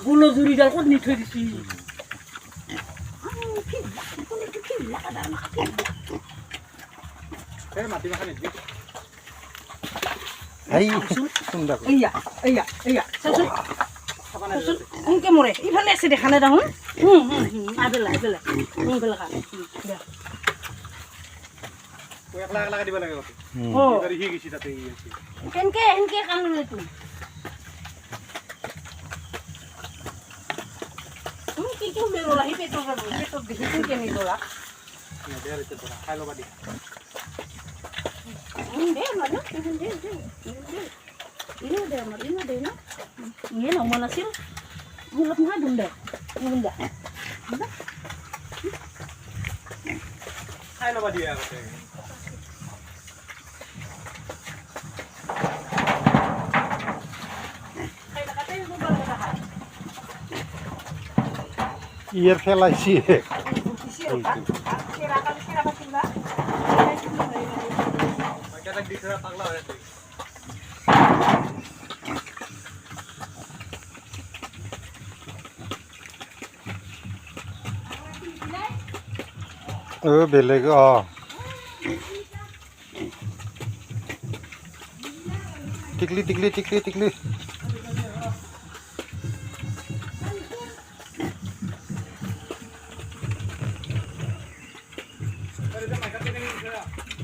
গুলো জুরিডাল কত নি থৈ দিছি এই মাটি মাখা নিদি এই সুন্দর এইয়া চাচোন উনকে মরে ইফালে আছে দেখা নাই দেখোন আবেলা উনকে লাগা একলা একলা দিব লাগে কত ও এবারে হি গেছি তাতে ই আছে এনকে কাম ললে তুই কি মেরোলা হি পেটর দেখি তুই কে মেরোলা দেয়ারে তে তোরা খাইলো বাদি দে মানে দে না ini nak mana sih mulut nggak bunda খাইলো বাদি আগতে ইয়ের ফেলাইছি ওইটা দিছরা পাগলা হয়ে তুই বেলেগ টিকলি